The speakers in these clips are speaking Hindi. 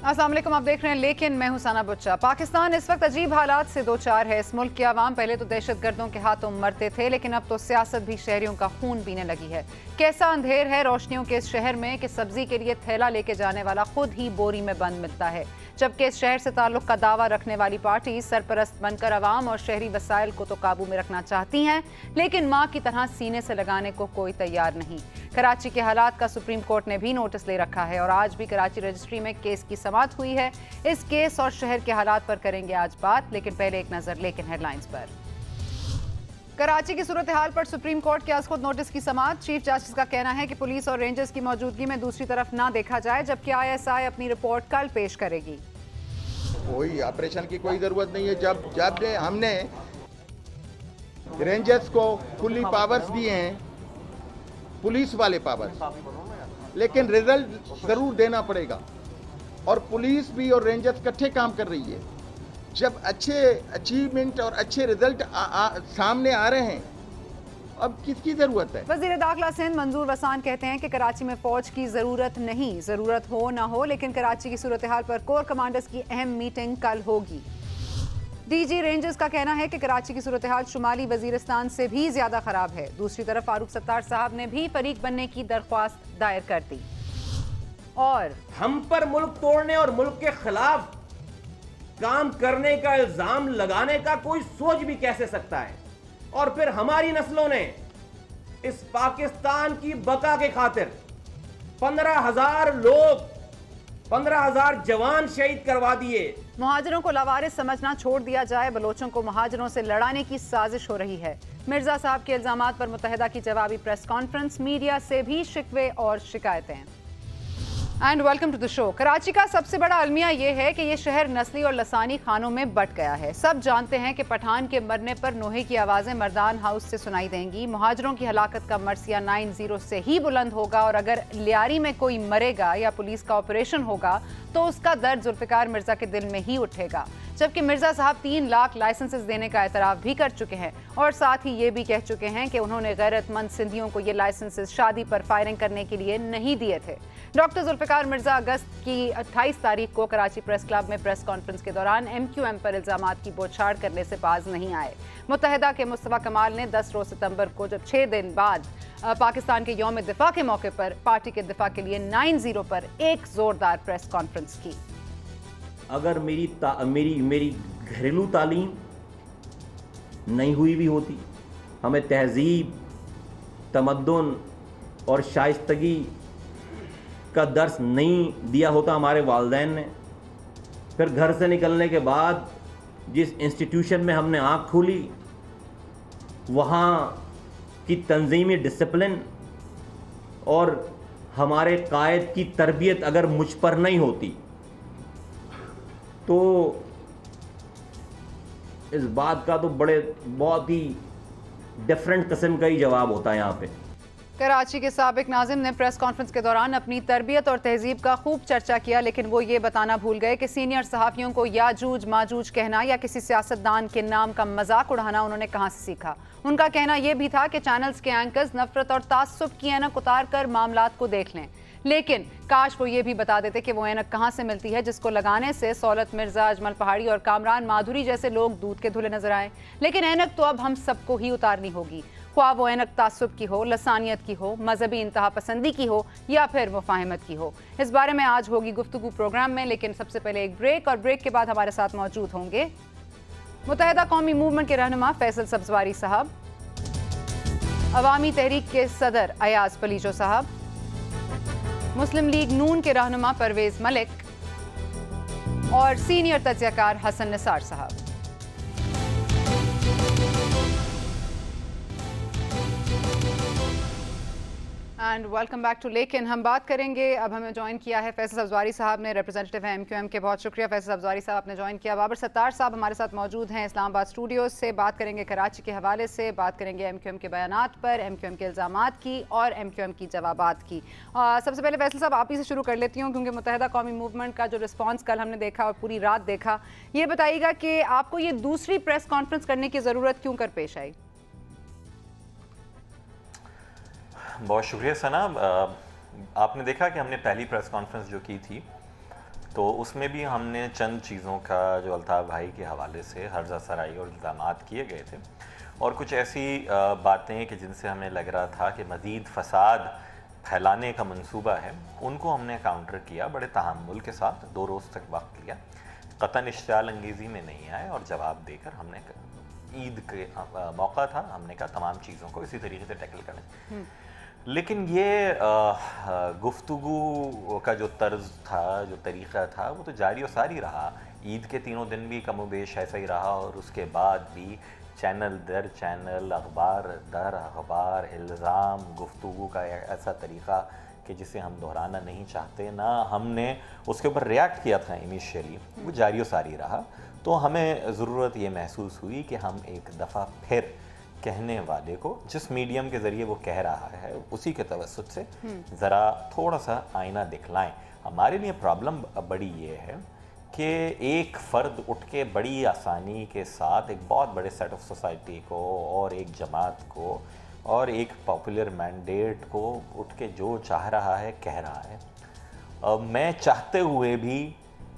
अस्सलाम वालेकुम, आप देख रहे हैं लेकिन मैं हूं सना बुच्चा। पाकिस्तान इस वक्त अजीब हालात से दो चार है। इस मुल्क के अवाम पहले तो दहशतगर्दों के हाथों मरते थे, लेकिन अब तो सियासत भी शहरियों का खून पीने लगी है। कैसा अंधेर है रोशनियों के इस शहर में कि सब्जी के लिए थैला लेके जाने वाला खुद ही बोरी में बंद मिलता है। जबकि इस शहर से ताल्लुक का दावा रखने वाली पार्टी सरपरस्त बनकर अवाम और शहरी वसाइल को तो काबू में रखना चाहती हैं, लेकिन माँ की तरह सीने से लगाने को कोई तैयार नहीं। कराची के हालात का सुप्रीम कोर्ट ने भी नोटिस ले रखा है और आज भी कराची रजिस्ट्री में केस की समाअत हुई है। इस केस और शहर के हालात पर करेंगे आज बात, लेकिन पहले एक नजर लेकिन हेडलाइंस पर। कराची की सूरत हाल पर सुप्रीम कोर्ट के आज खुद नोटिस की समाअत। चीफ जस्टिस का कहना है कि पुलिस और रेंजर्स की मौजूदगी में दूसरी तरफ ना देखा जाए, जबकि ISI अपनी रिपोर्ट कल पेश करेगी। कोई ऑपरेशन की कोई जरूरत नहीं है। जब हमने रेंजर्स को फुली पावर्स दिए हैं, पुलिस वाले पावर्स, लेकिन रिजल्ट जरूर देना पड़ेगा और पुलिस भी और रेंजर्स इकट्ठे काम कर रही है। जब अच्छे अचीवमेंट और अच्छे रिजल्ट सामने आ रहे हैं, अब किसकी जरूरत है? वजीर दाखिला सिंध मंजूर वसान कहते हैं कि कराची में फौज की जरूरत नहीं, जरूरत हो ना हो, लेकिन कराची की सूरत हाल पर कोर कमांडर्स की अहम मीटिंग कल होगी। DG रेंजर्स का कहना है कि कराची की सूरत हाल शुमाली वजीरिस्तान से भी ज्यादा खराब है। दूसरी तरफ फारूक सत्तार साहब ने भी फरीक बनने की दरख्वास्त दायर कर दी। और हम पर मुल्क तोड़ने और मुल्क के खिलाफ काम करने का इल्जाम लगाने का कोई सोच भी कैसे सकता है? और फिर हमारी नस्लों ने इस पाकिस्तान की बका के खातिर 15,000 लोग, 15,000 जवान शहीद करवा दिए। मुहाजिरों को लावारिस समझना छोड़ दिया जाए, बलोचों को मुहाजिरों से लड़ाने की साजिश हो रही है। मिर्जा साहब के इल्जामात पर मुत्तहिदा की जवाबी प्रेस कॉन्फ्रेंस, मीडिया से भी शिकवे और शिकायतें। And welcome to the show. Karachi का सबसे बड़ा अलमिया यह है कि यह शहर नस्ली और लसानी खानों में बट गया है। सब जानते हैं कि पठान के मरने पर नोहे की आवाज़ें मर्दान हाउस से सुनाई देंगी। मुहाजिरों की हलाकत का मरसिया 90 से ही बुलंद होगा और अगर लियारी में कोई मरेगा या पुलिस का ऑपरेशन होगा तो उसका दर्द जुल्फिकार मिर्जा के दिल में ही उठेगा। जबकि मिर्जा साहब 3 लाख लाइसेंसेस देने का एतराफ़ भी कर चुके हैं और साथ ही ये भी कह चुके हैं कि उन्होंने गैरतमंद सिंधियों को ये लाइसेंसेस शादी पर फायरिंग करने के लिए नहीं दिए थे। डॉक्टर जुल्फिकार मिर्जा अगस्त की 28 तारीख को कराची प्रेस क्लब में प्रेस कॉन्फ्रेंस के दौरान MQM पर इल्जामात की बौछार करने से बाज नहीं आए। मुत्तहिदा के मुस्तफा कमाल ने 10 रोज सितंबर को, जब 6 दिन बाद पाकिस्तान के यौम दिफा के मौके पर पार्टी के दिफा के लिए 90 पर एक जोरदार प्रेस कॉन्फ्रेंस की। अगर मेरी घरेलू तालीम नहीं हुई भी होती, हमें तहजीब, तमद्दुन और शाइस्तगी का दर्स नहीं दिया होता हमारे वालिदैन ने, फिर घर से निकलने के बाद जिस इंस्टीट्यूशन में हमने आँख खोली वहाँ की तंजीमी डिसिप्लिन और हमारे कायद की तरबियत अगर मुझ पर नहीं होती तो इस बात का तो बहुत ही डिफरेंट किस्म का ही जवाब होता है यहाँ पे। कराची के साबिक नाज़िम ने प्रेस कॉन्फ्रेंस के दौरान अपनी तरबियत और तहजीब का खूब चर्चा किया, लेकिन वो ये बताना भूल गए कि सीनियर सहाफ़ियों को याजूज माजूज कहना या किसी सियासतदान के नाम का मजाक उड़ाना उन्होंने कहाँ से सीखा। उनका कहना यह भी था कि चैनल्स के एंकर्स नफरत और तासुब की ऐनक उतार कर मामलात को देख लें, लेकिन काश वो ये भी बता देते कि वो ऐनक कहाँ से मिलती है जिसको लगाने से सौलत मिर्जा, अजमल पहाड़ी और कामरान माधुरी जैसे लोग दूध के धुले नजर आए। लेकिन ऐनक तो अब हम सबको ही उतारनी होगी, ख्वाह वो ऐनक तासुब की हो, लसानियत की हो, मजहबी इंतहा पसंदी की हो या फिर मुफाहिमत की हो। इस बारे में आज होगी गुफ्तगू प्रोग्राम में, लेकिन सबसे पहले एक ब्रेक, और ब्रेक के बाद हमारे साथ मौजूद होंगे मुत्तहिदा कौमी मूवमेंट के रहनुमा फैसल सब्जवारी साहब, अवामी तहरीक के सदर अयाज पलीजो साहब, मुस्लिम लीग नून के रहनुमा परवेज मलिक और सीनियर तज्ज़ियाकार हसन निसार साहब। एंड वेलकम बैक टू लेकिन हम बात करेंगे, अब हमें ज्वाइन किया है फैसल सब्जवारी साहब ने, रिप्रेजेंटेटिव है MQM के। बहुत शुक्रिया फैसल सब्जवारी साहब, आपने ज्वाइन किया। बाबर सत्तार साहब हमारे साथ मौजूद हैं इस्लामाबाद स्टूडियो से। बात करेंगे कराची के हवाले से, बात करेंगे MQM के बयानात पर, MQM के इल्ज़ामात की और MQM की जवाबात की। सबसे पहले फैसल साहब आप ही से शुरू कर लेती हूँ, क्योंकि मुत्तहिदा कौमी मूवमेंट का जो रिस्पॉन्स कल हमने देखा और पूरी रात देखा, ये बताइएगा कि आपको ये दूसरी प्रेस कॉन्फ्रेंस करने की ज़रूरत क्यों कर पेश आई? बहुत शुक्रिया सना। आपने देखा कि हमने पहली प्रेस कॉन्फ्रेंस जो की थी तो उसमें भी हमने चंद चीज़ों का जो अल्ताफ़ भाई के हवाले से हर्जा सराई और इल्ज़ामात किए गए थे और कुछ ऐसी बातें कि जिनसे हमें लग रहा था कि मज़ीद फसाद फैलाने का मंसूबा है, उनको हमने काउंटर किया बड़े तहम्मुल के साथ। 2 रोज़ तक वक्त लिया, क़तन इश्तियाल अंगेज़ी में नहीं आए और जवाब देकर हमने ईद के मौका था, हमने कहा तमाम चीज़ों को इसी तरीके से टैकल करें। लेकिन ये गुफ्तगू का जो तर्ज था, जो तरीक़ा था, वो तो जारी और सारी रहा। ईद के 3 दिन भी कमोबेश ऐसा ही रहा और उसके बाद भी चैनल दर चैनल, अखबार दर अखबार, इल्ज़ाम, गुफ्तगू का ऐसा तरीक़ा कि जिसे हम दोहराना नहीं चाहते, ना हमने उसके ऊपर रिएक्ट किया था इनिशियली, वो जारी और सारी रहा। तो हमें ज़रूरत ये महसूस हुई कि हम एक दफ़ा फिर कहने वाले को जिस मीडियम के ज़रिए वो कह रहा है उसी के तवस्सुत से ज़रा थोड़ा सा आईना दिखलाएं। हमारे लिए प्रॉब्लम बड़ी ये है कि एक फ़र्द उठ के बड़ी आसानी के साथ एक बहुत बड़े सेट ऑफ सोसाइटी को और एक जमात को और एक पॉपुलर मैंडेट को उठ के जो चाह रहा है कह रहा है। मैं चाहते हुए भी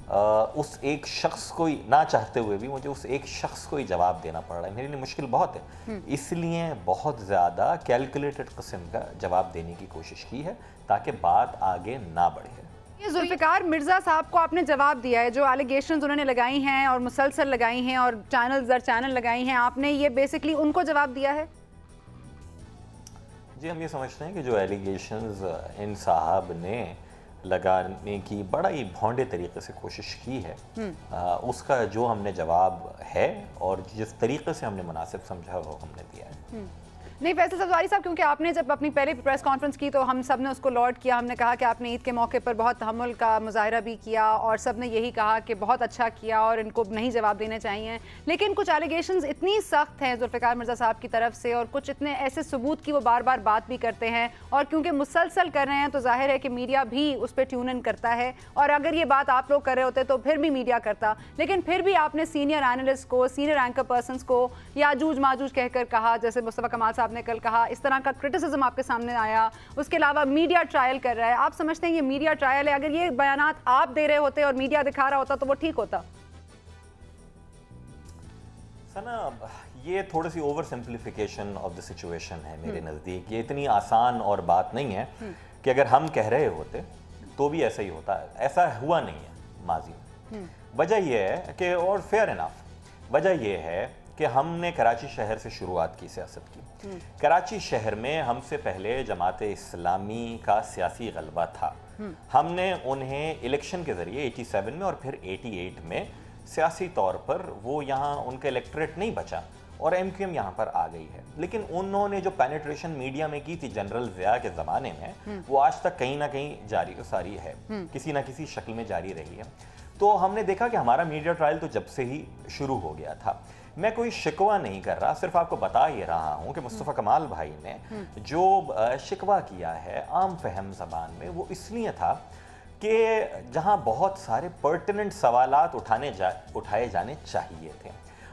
उस एक शख्स को ही, ना चाहते हुए भी मुझे उस एक शख्स को ही जवाब देना पड़ रहा है। मेरे लिए मुश्किल बहुत है, इसलिए बहुत ज़्यादा कैलकुलेटेड किस्म का जवाब देने की कोशिश की है ताकि बात आगे ना बढ़े। ये जुल्फ़िकार मिर्ज़ा साहब को आपने जवाब दिया है, जो एलिगेशंस उन्होंने लगाई हैं और मुसलसल लगाई हैं और चैनल दर चैनल लगाई हैं, आपने ये बेसिकली उनको जवाब दिया है? जी, हम ये समझते हैं कि जो एलिगेशंस इन साहब ने लगाने की बड़ा ही भौंडे तरीके से कोशिश की है, उसका जो हमने जवाब है और जिस तरीके से हमने मुनासिब समझा वो हमने दिया है। नहीं फैसल सफदारी साहब, क्योंकि आपने जब अपनी पहले प्रेस कॉन्फ्रेंस की तो हम सब ने उसको लॉर्ड किया। हमने कहा कि आपने ईद के मौके पर बहुत तहम्मुल का मुजाहरा भी किया और सब ने यही कहा कि बहुत अच्छा किया और इनको नहीं जवाब देने चाहिए। लेकिन कुछ एलिगेशंस इतनी सख्त हैं जुल्फ़िकार मिर्ज़ा साहब की तरफ से और कुछ इतने ऐसे सबूत की वो बार बार बात भी करते हैं और क्योंकि मुसलसल कर रहे हैं तो जाहिर है कि मीडिया भी उस पर ट्यून इन करता है। और अगर ये बात आप लोग कर रहे होते तो फिर भी मीडिया करता, लेकिन फिर भी आपने सीनियर एनालिस्ट को, सीनियर एंकर पर्सनस को याजूज माजूज कहकर कहा, जैसे मुस्तफ़ा कमाल साहब ने कल कहा, इस तरह का क्रिटिसिज्म आपके सामने आया। उसके अलावा मीडिया ट्रायल कर रहा है। आप समझते हैं ये मीडिया ट्रायल है? अगर ये बयानात आप दे रहे होते और मीडिया दिखा रहा होता तो वो ठीक होता? सना, ये थोड़ी सी over simplification of the situation है मेरे नज़दीक। ये इतनी आसान और बात नहीं है कि अगर हम कह रहे होते तो भी ऐसा ही होता है। ऐसा हुआ नहीं है माजी में। वजह यह है कि, और फेयर इनफ, वजह यह है कि हमने कराची शहर से शुरुआत की सियासत की। कराची शहर में हमसे पहले जमात इस्लामी का सियासी गलबा था। हमने उन्हें इलेक्शन के ज़रिए 87 में और फिर 88 में सियासी तौर पर वो यहाँ उनका इलेक्टरेट नहीं बचा और MQM यहाँ पर आ गई है। लेकिन उन्होंने जो पेनिट्रेशन मीडिया में की थी जनरल ज़िया के ज़माने में, वो आज तक कहीं ना कहीं जारी सारी है, किसी ना किसी शक्ल में जारी रही है। तो हमने देखा कि हमारा मीडिया ट्रायल तो जब से ही शुरू हो गया था। मैं कोई शिकवा नहीं कर रहा, सिर्फ आपको बता ये रहा हूँ कि मुस्तफ़ा कमाल भाई ने जो शिकवा किया है आम फहम ज़बान में, वो इसलिए था कि जहाँ बहुत सारे पर्टिनेंट सवालात उठाए जाने चाहिए थे।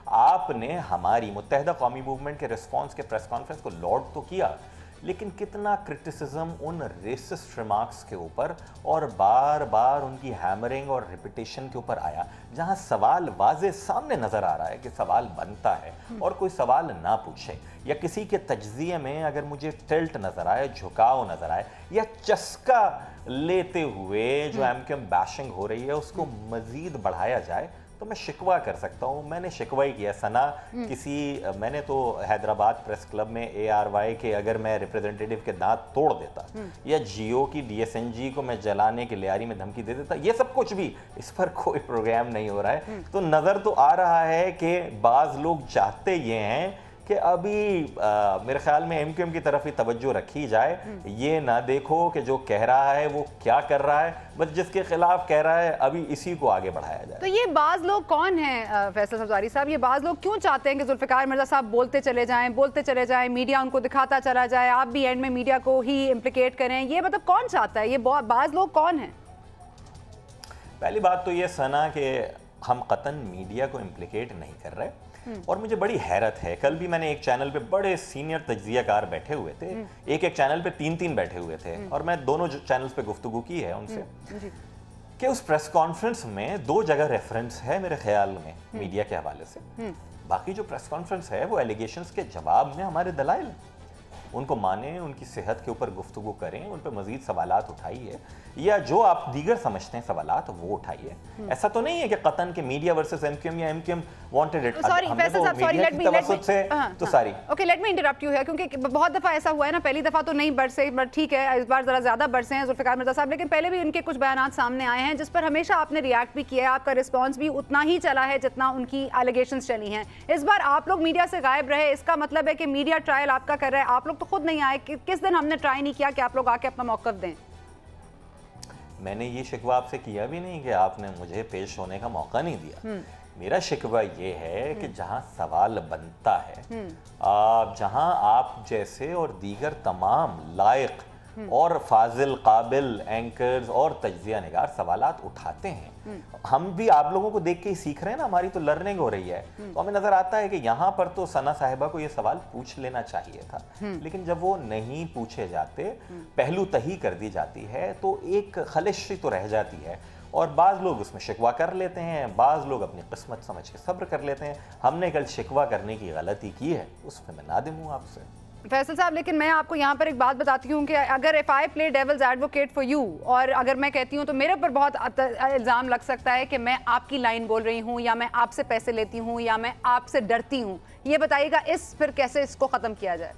आपने हमारी मुत्तहिदा कौमी मूवमेंट के रिस्पॉन्स के प्रेस कॉन्फ्रेंस को लॉर्ड तो किया, लेकिन कितना क्रिटिसिज्म उन रेसिस्ट रिमार्क्स के ऊपर और बार बार उनकी हैमरिंग और रिपीटेशन के ऊपर आया, जहां सवाल वाज़े सामने नज़र आ रहा है कि सवाल बनता है और कोई सवाल ना पूछे, या किसी के तज्ज़िये में अगर मुझे टिल्ट नज़र आए, झुकाव नज़र आए, या चस्का लेते हुए जो MQM बैशिंग हो रही है उसको मज़ीद बढ़ाया जाए, तो मैं शिकवा कर सकता हूँ। मैंने शिकवा ही किया सना। मैंने तो हैदराबाद प्रेस क्लब में ARY के अगर मैं रिप्रेजेंटेटिव के दांत तोड़ देता या जियो की DSNG को मैं जलाने के लियारी में धमकी दे देता, ये सब कुछ भी, इस पर कोई प्रोग्राम नहीं हो रहा है। तो नज़र तो आ रहा है कि बाज़ लोग चाहते ये हैं कि अभी मेरे ख्याल में MQM की तरफ ही तवज्जो रखी जाए, ये ना देखो कि जो कह रहा है वो क्या कर रहा है, बस जिसके खिलाफ कह रहा है अभी इसी को आगे बढ़ाया जाए। तो ये बाज़ लोग कौन हैं फैसल सफदारी साहब? ये बाज़ लोग क्यों चाहते हैं कि जुल्फ़िकार मिर्ज़ा साहब बोलते चले जाएं, मीडिया उनको दिखाता चला जाए, आप भी एंड में मीडिया को ही इम्प्लिकेट करें? ये मतलब कौन चाहता है? ये बाज़ लोग कौन हैं? पहली बात तो ये सना कि हम कतन मीडिया को इम्प्लिकेट नहीं कर रहे। और मुझे बड़ी हैरत है, कल भी मैंने एक चैनल पे बड़े सीनियर तज्जियाकार बैठे हुए थे, एक चैनल पे 3-3 बैठे हुए थे और मैं दोनों चैनल्स पे गुफ्तगू की है उनसे कि उस प्रेस कॉन्फ्रेंस में 2 जगह रेफरेंस है मेरे ख्याल में मीडिया के हवाले से। बाकी जो प्रेस कॉन्फ्रेंस है वो एलिगेशंस के जवाब में हमारे दलाइल, उनको माने, उनकी सेहत के ऊपर गुफ्तगू करें, उन पर मजीद सवालात उठाइए, या जो आप दीगर समझते हैं सवालात वो उठाइए। ऐसा तो नहीं है कि कतन के मीडिया वर्सेस एमक्यूएम या MQM wanted it. Sorry Faisal साहब, सॉरी लेट मी तो सारी okay let me interrupt you है, क्योंकि बहुत दफा ऐसा हुआ है ना, पहली दफा तो नहीं बरसे, बट ठीक है इस बार जरा ज्यादा बरसे हैं जुल्फिकार मिर्जा साहब, लेकिन पहले भी उनके कुछ बयान सामने आए हैं जिस पर हमेशा आपने रिएक्ट भी किया है, आपका रिस्पॉन्स भी उतना ही चला है जितना उनकी एलिगेशंस चली हैं। इस बार आप लोग मीडिया से गायब रहे, इसका मतलब है कि मीडिया ट्रायल आपका कर रहा है, आप लोग तो खुद नहीं आए। किस दिन हमने ट्राई नहीं किया कि आप लोग आके अपना मौकफ दें? मैंने ये शिकवा आपसे किया भी नहीं कि आपने मुझे पेश होने का मौका नहीं दिया। मेरा शिकवा ये है कि जहां सवाल बनता है, जहां आप जैसे और दीगर तमाम लायक और फाजिल काबिल एंकर्स और तज्जिया निगार सवालात उठाते हैं, हम भी आप लोगों को देख के ही सीख रहे हैं ना, हमारी तो लर्निंग हो रही है। तो हमें नजर आता है कि यहाँ पर तो सना साहिबा को ये सवाल पूछ लेना चाहिए था, लेकिन जब वो नहीं पूछे जाते, पहलू तही कर दी जाती है, तो एक खलिश तो रह जाती है और बाज़ लोग उसमें शिकवा कर लेते हैं, बाज़ लोग अपनी किस्मत समझ के सब्र कर लेते हैं। हमने कल शिकवा करने की गलती की है, उसमें मैं नादिम हूँ आपसे फैसल साहब। लेकिन मैं आपको यहाँ पर एक बात बताती हूँ कि अगर if I play devil's advocate for you, और अगर मैं कहती हूँ तो मेरे पर बहुत इल्ज़ाम लग सकता है कि मैं आपकी लाइन बोल रही हूँ, या मैं आपसे पैसे लेती हूँ, या मैं आपसे डरती हूँ। ये बताइएगा इस फिर कैसे इसको ख़त्म किया जाए?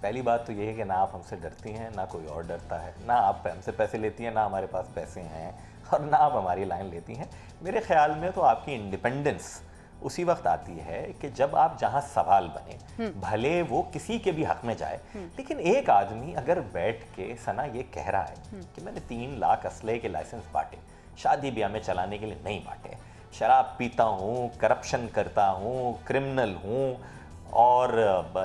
पहली बात तो ये है कि ना आप हमसे डरती हैं, ना कोई और डरता है, ना आप हमसे पैसे लेती हैं, ना हमारे पास पैसे हैं, और ना आप हमारी लाइन लेती हैं। मेरे ख्याल में तो आपकी इंडिपेंडेंस उसी वक्त आती है कि जब आप जहां सवाल बने, भले वो किसी के भी हक में जाए, लेकिन एक आदमी अगर बैठ के सना ये कह रहा है कि मैंने 3 लाख असले के लाइसेंस बांटे, शादी ब्याह में चलाने के लिए नहीं बांटे, शराब पीता हूँ, करप्शन करता हूँ, क्रिमिनल हूँ, और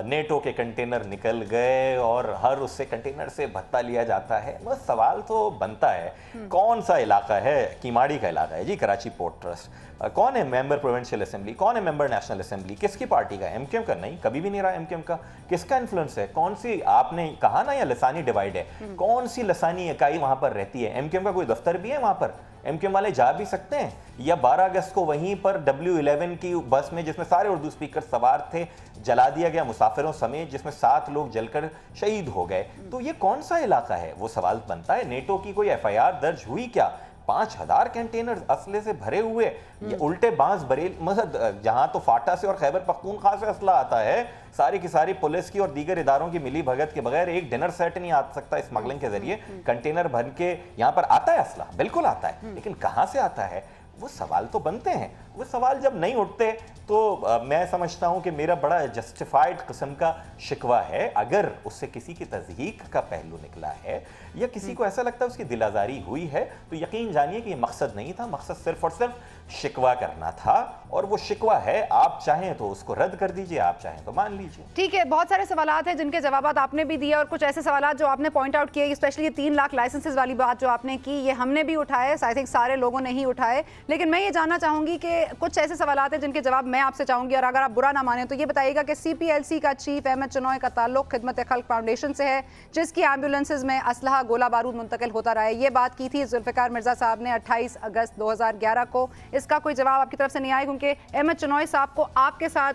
नेटो के कंटेनर निकल गए और हर उससे कंटेनर से भत्ता लिया जाता है, बस सवाल तो बनता है कौन सा इलाका है? कीमाड़ी का इलाका है जी, कराची पोर्ट ट्रस्ट। कौन है मेंबर प्रोविंशियल असेंबली, कौन है मेंबर नेशनल असेंबली, किसकी पार्टी का? एमक्यूएम का? नहीं, कभी भी नहीं रहा एमक्यूएम का। किसका इन्फ्लुएंस है? कौन सी, आपने कहा ना ये लसानी डिवाइड है, कौन सी लसानी इकाई वहां पर रहती है? एमक्यूएम का कोई दफ्तर भी है वहां पर? एमक्यूएम वाले जा भी सकते हैं? या 12 अगस्त को वहीं पर W11 की बस में, जिसमें सारे उर्दू स्पीकर सवार थे, जला दिया गया मुसाफिरों समेत, जिसमें 7 लोग जलकर शहीद हो गए, तो ये कौन सा इलाका है? वो सवाल बनता है। नेटो की कोई FIR दर्ज हुई क्या? 5000 कंटेनर असले से भरे हुए, ये उल्टे बांस बरेल, मतलब जहां तो फाटा से और खैबर पख्तूनख्वा से असला आता है, सारी की सारी पुलिस की और दीगर इदारों की मिली भगत के बगैर एक डिनर सेट नहीं आ सकता स्मगलिंग के जरिए। कंटेनर भर के यहाँ पर आता है असला, बिल्कुल आता है, लेकिन कहाँ से आता है? वो सवाल तो बनते हैं। वो सवाल जब नहीं उठते तो मैं समझता हूं कि मेरा बड़ा जस्टिफाइड किस्म का शिकवा है। अगर उससे किसी की तज़हीक का पहलू निकला है या किसी को ऐसा लगता है उसकी दिल आज़ारी हुई है, तो यकीन जानिए कि ये मकसद नहीं था, मकसद सिर्फ और सिर्फ शिकवा करना था, और वो शिकवा है। आप चाहें तो उसको रद्द कर दीजिए, आप चाहें तो मान लीजिए। ठीक है, बहुत सारे सवालात हैं जिनके जवाब आपने भी दिए, और कुछ ऐसे सवालात जो आपने पॉइंट आउट किए, स्पेशली ये 3 लाख लाइसेंसेज वाली बात जो आपने की, ये हमने भी उठाए, आई थिंक सारे लोगों ने ही उठाए। लेकिन मैं ये जानना चाहूंगी कि कुछ ऐसे सवालात हैं जिनके जवाब मैं आपसे चाहूंगी, और अगर आप बुरा ना माने तो ये बताइएगा कि CPLC का चीफ अहमद चनोय का ताल्लुक खिदमत खल्क फाउंडेशन से है, जिसकी एम्बुलेंसेज में असलहा गोला बारूद मुंतकिल होता रहा है। ये बात की थी जुल्फिकार मिर्जा साहब ने 28 अगस्त 2011 को। इसका कोई जवाब आपकी तरफ से नहीं आया, क्योंकि अहमद चनोय साहब को आपके साथ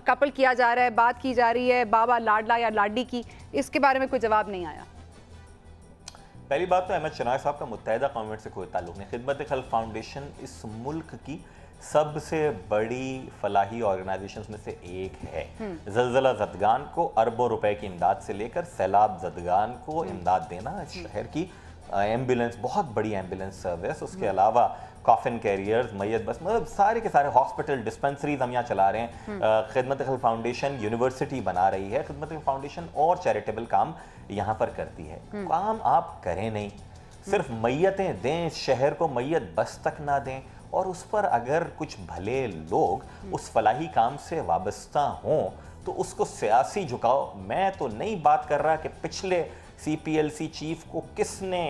कपल किया जा रहा है, बात की जा रही है बाबा लाडला या लाडी की, इसके बारे में कोई जवाब नहीं आया। पहली बात तो अहमद चनोय साहब का मुत्तहिदा कौम से कोई ताल्लुक नहीं। खिदमत खल्क फाउंडेशन इस मुल्क की सबसे बड़ी फलाही ऑर्गेनाइजेशंस में से एक है। ज़लज़ला ज़दगान को अरबों रुपए की इमदाद से लेकर सैलाब ज़दगान को इमदाद देना, इस शहर की एम्बुलेंस, बहुत बड़ी एम्बुलेंस सर्विस, उसके अलावा कॉफिन कैरियर्स, मैयत बस, मतलब सारे के सारे हॉस्पिटल, डिस्पेंसरीज हम यहाँ चला रहे हैं। खिदमत खल्क फाउंडेशन यूनिवर्सिटी बना रही है। खिदमत खल्क फाउंडेशन और चैरिटेबल काम यहाँ पर करती है। काम आप करें नहीं, सिर्फ मैयतें दें, शहर को मैयत बस तक ना दें, और उस पर अगर कुछ भले लोग उस फलाही काम से वाबस्ता हों तो उसको सियासी झुकाओ। मैं तो नहीं बात कर रहा कि पिछले CPLC चीफ को किसने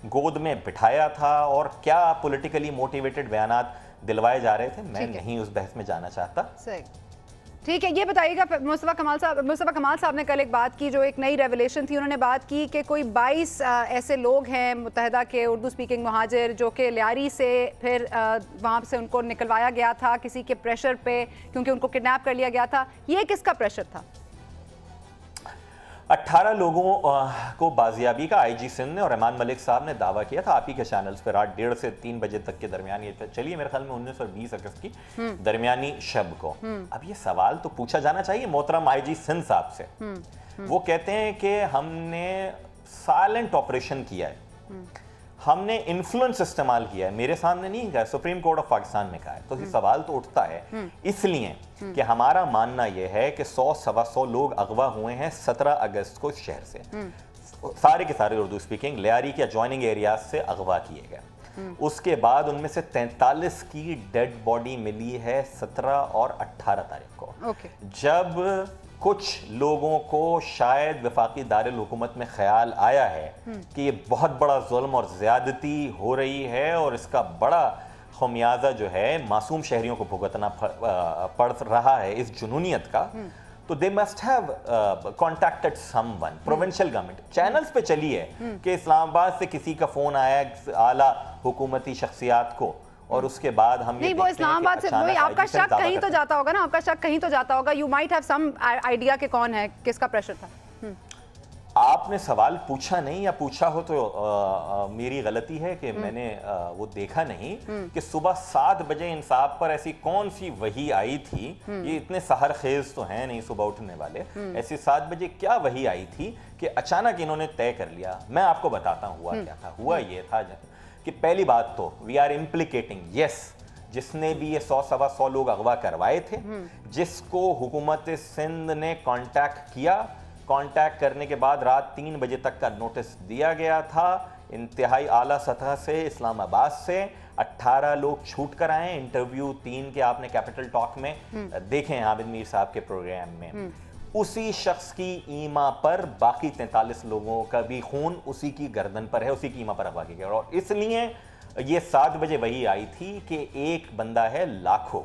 गोद में बिठाया था और क्या पॉलिटिकली मोटिवेटेड बयानात दिलवाए जा रहे थे, मैं नहीं उस बहस में जाना चाहता। ठीक है, ये बताइएगा मुस्तफा कमाल साहब ने कल एक बात की जो एक नई रेवलेशन थी। उन्होंने बात की कि कोई 22 ऐसे लोग हैं मुत्तहदा के उर्दू स्पीकिंग महाजिर जो कि लियारी से फिर वहाँ से उनको निकलवाया गया था किसी के प्रेशर पे, क्योंकि उनको किडनैप कर लिया गया था। ये किसका प्रेशर था? 18 लोगों को बाजियाबी का आईजी सिंध ने और रहमान मलिक साहब ने दावा किया था। आप ही के चैनल्स पर रात 1:30 से 3 बजे तक के दरमियान ये चलिए, मेरे ख्याल में 19 और 20 अगस्त की दरमियानी शब को। अब ये सवाल तो पूछा जाना चाहिए मोहतरम आईजी सिंध साहब से। वो कहते हैं कि हमने साइलेंट ऑपरेशन किया है, हमने इन्फ्लुएंस इस्तेमाल किया है। मेरे सामने नहीं कहा, सुप्रीम कोर्ट ऑफ पाकिस्तान में कहा है। तो ये सवाल तो उठता है इसलिए कि हमारा मानना यह है कि 100-125 लोग अगवा हुए हैं 17 अगस्त को शहर से, सारे के सारे उर्दू स्पीकिंग लियारी के एडजॉइनिंग एरियाज से अगवा किए गए। उसके बाद उनमें से 43 की डेड बॉडी मिली है 17 और 18 तारीख को। जब कुछ लोगों को शायद वफाकी दारुल हुकूमत में ख्याल आया है कि ये बहुत बड़ा जुल्म और ज्यादती हो रही है और इसका बड़ा खमियाजा जो है मासूम शहरियों को भुगतना पड़ रहा है इस जुनूनियत का, तो they must have contacted someone. Provincial government channels पे चली है कि इस्लामाबाद से किसी का फोन आया आला हुकूमती शख्सियात को, और उसके बाद हम नहीं, वो इस्लामाबाद से वही आपका शक कहीं तो जाता होगा ना, आपका शक कहीं तो जाता होगा। You might have some idea कि कौन है, किसका प्रेशर था। आपने सवाल पूछा नहीं, या पूछा हो तो मेरी गलती है कि मैंने वो देखा नहीं कि सुबह 7 बजे इंसाफ पर ऐसी कौन सी वही आई थी। ये इतने सहर खेज तो हैं नहीं सुबह उठने वाले, ऐसी 7 बजे क्या वही आई थी कि अचानक इन्होंने तय कर लिया। मैं आपको बताता हूँ हुआ क्या था। हुआ ये था कि पहली बात तो वी आर इम्प्लीकेटिंग, यस, जिसने भी ये 100-125 लोग अगवा करवाए थे, जिसको हुकूमत सिंध ने कांटेक्ट किया, कांटेक्ट करने के बाद रात 3 बजे तक का नोटिस दिया गया था इंतहाई आला सतह से इस्लामाबाद से। 18 लोग छूट कर आए। इंटरव्यू 3 के आपने कैपिटल टॉक में देखे हैं आबिद मीर साहब के प्रोग्राम में। उसी शख्स की ईमा पर बाकी 43 लोगों का भी खून उसी की गर्दन पर है, उसी की ईमा पर अगवा किया गया। और इसलिए ये 7 बजे वही आई थी कि एक बंदा है लाखों,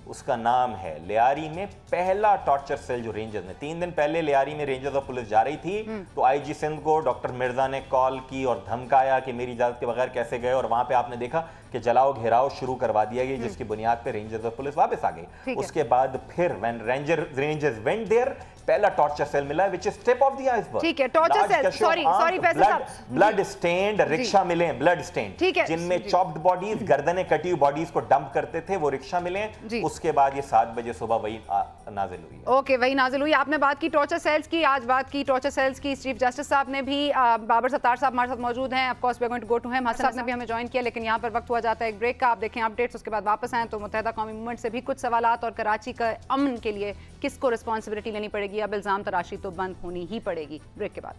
उसका नाम है लियारी में पहला टॉर्चर सेल जो रेंजर्स ने 3 दिन पहले लियारी में रेंजर्स और पुलिस जा रही थी, तो आईजी सिंध को डॉक्टर मिर्जा ने कॉल की और धमकाया कि मेरी इजाजत के बगैर कैसे गए, और वहां पे आपने देखा कि जलाओ घेराव शुरू करवा दिया गया, जिसकी बुनियाद पे रेंजर्स और पुलिस वापस आ गई। उसके बाद फिर व्हेन रेंजर्स वेंट देयर, पहला टॉर्चर सेल मिला which is tip of the iceberg. ठीक है, टॉर्चर सेल, सॉरी फैसल साहब, ब्लड स्टेन्ड रिक्शा मिले, ब्लड स्टेन्ड, जिनमें चॉप्ड बॉडीज, गर्दनें कटी हुई बॉडीज को डंप करते थे, वो रिक्शा मिले। उसके बाद ये 7 बजे सुबह वही नाजिल हुई। ओके, वही नाजिल हुई। आपने बात की टॉर्चर सेल्स की, आज बात की टॉर्चर सेल्स की चीफ जस्टिस साहब ने भी। बाबर सत्तार साहब हमारे साथ मौजूद हैं, of course we are going to go to him. Hasan sahab ने भी हमें ज्वाइन किया, लेकिन यहाँ पर वक्त हुआ जाता है एक ब्रेक का। आप देखें अपडेट्स, उसके बाद वापस आए तो मुत्तहदा कौमी मूवमेंट से भी कुछ सवालात, और कराची का अमन के लिए किसको रिस्पॉन्सिबिलिटी लेनी पड़ेगी। अब इल्जाम तराशी तो बंद होनी ही पड़ेगी। ब्रेक के बाद।